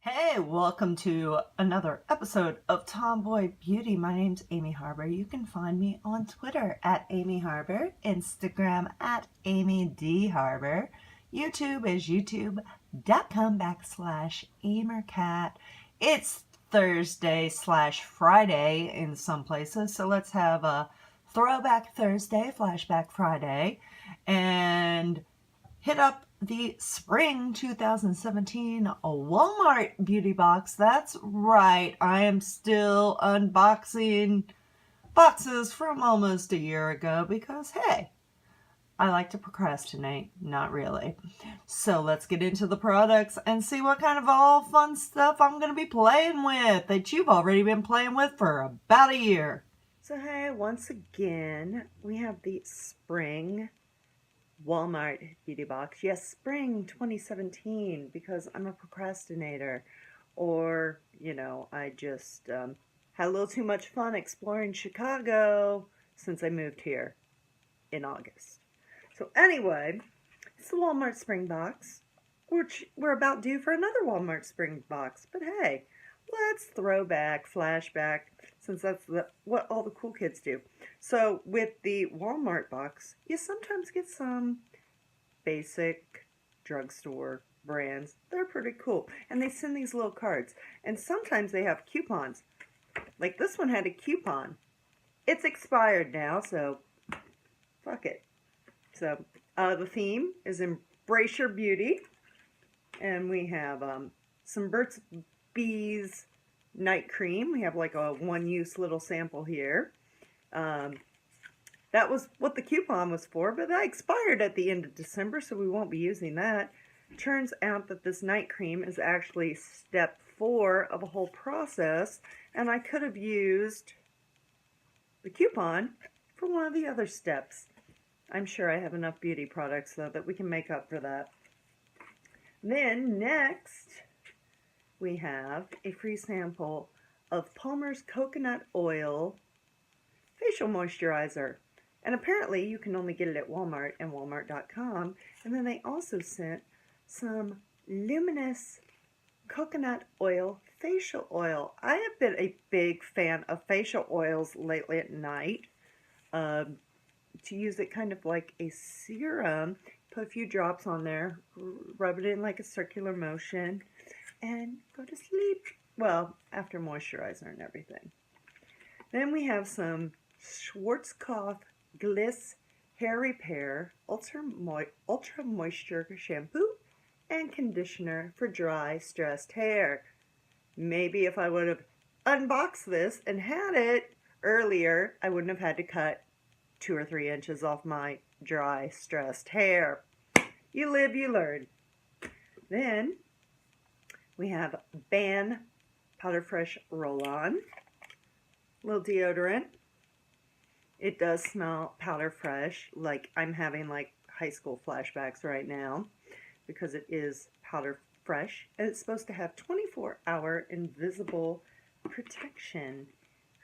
Hey, welcome to another episode of Tomboy Beauty. My name's Amy Harber. You can find me on Twitter at Amy Harber, Instagram at Amy D. Harber. YouTube is youtube.com/AmerCat. It's Thursday slash Friday in some places, so let's have a Throwback Thursday, Flashback Friday, and hit up the spring 2017 Walmart beauty box. That's right, I am still unboxing boxes from almost a year ago because, hey, I like to procrastinate. Not really. So let's get into the products and see what kind of all fun stuff I'm going to be playing with that you've already been playing with for about a year. So hey, once again, we have the spring Walmart beauty box. Yes, spring 2017, because I'm a procrastinator. Or, I just had a little too much fun exploring Chicago since I moved here in August. So anyway, it's the Walmart spring box, which we're about due for another Walmart spring box. But hey, let's throwback, flashback, since that's what all the cool kids do. So with the Walmart box, you sometimes get some basic drugstore brands. They're pretty cool. And they send these little cards. And sometimes they have coupons. Like this one had a coupon. It's expired now, so fuck it. So the theme is Embrace Your Beauty. And we have some Burt's Bees night cream. We have like a one-use little sample here. That was what the coupon was for, but that expired at the end of December, so we won't be using that. Turns out that this night cream is actually step 4 of a whole process, and I could have used the coupon for one of the other steps. I'm sure I have enough beauty products, though, that we can make up for that. Then, next, we have a free sample of Palmer's Coconut Oil Facial Moisturizer. And apparently you can only get it at Walmart and Walmart.com. And then they also sent some Luminous Coconut Oil Facial Oil. I have been a big fan of facial oils lately at night. To use it kind of like a serum. Put a few drops on there, rub it in like a circular motion, and go to sleep. Well, after moisturizer and everything. Then we have some Schwarzkopf Gliss Hair Repair Ultra Moisture Shampoo and Conditioner for dry, stressed hair. Maybe if I would have unboxed this and had it earlier, I wouldn't have had to cut 2 or 3 inches off my dry, stressed hair. You live, you learn. Then we have Ban Powder Fresh Roll-On. Little deodorant. It does smell powder fresh, like I'm having like high school flashbacks right now because it is powder fresh, and it's supposed to have 24-hour invisible protection.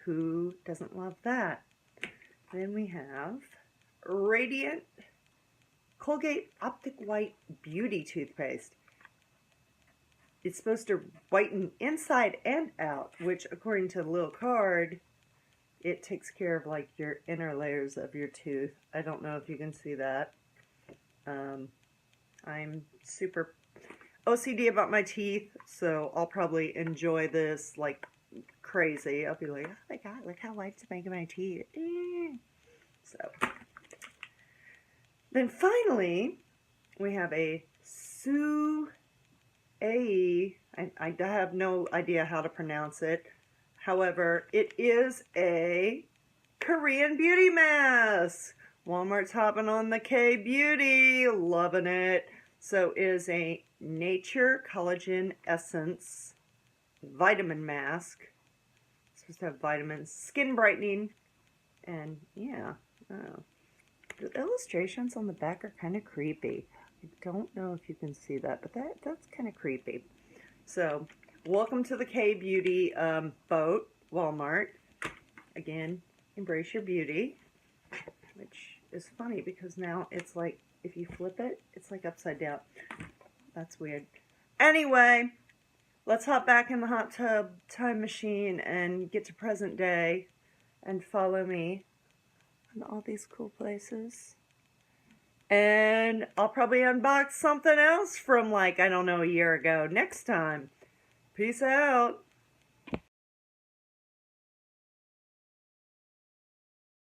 Who doesn't love that? Then we have Radiant Colgate Optic White Beauty Toothpaste. It's supposed to whiten inside and out, which according to the little card, it takes care of like your inner layers of your tooth. I don't know if you can see that. I'm super OCD about my teeth, so I'll probably enjoy this like crazy. I'll be like, oh my god, look how white's making my teeth. So then finally, we have a Soo AE. I have no idea how to pronounce it. However, it is a Korean beauty mask. Walmart's hopping on the K-beauty, loving it. So it is a Nature Collagen Essence vitamin mask. It's supposed to have vitamins, skin brightening, and yeah. Oh. The illustrations on the back are kind of creepy. I don't know if you can see that, but that's kind of creepy. So, welcome to the K-beauty boat, Walmart. Again, embrace your beauty, which is funny because now it's like, if you flip it, it's like upside down. That's weird. Anyway, let's hop back in the hot tub time machine and get to present day and follow me in all these cool places. And I'll probably unbox something else from like, I don't know, a year ago next time. Peace out.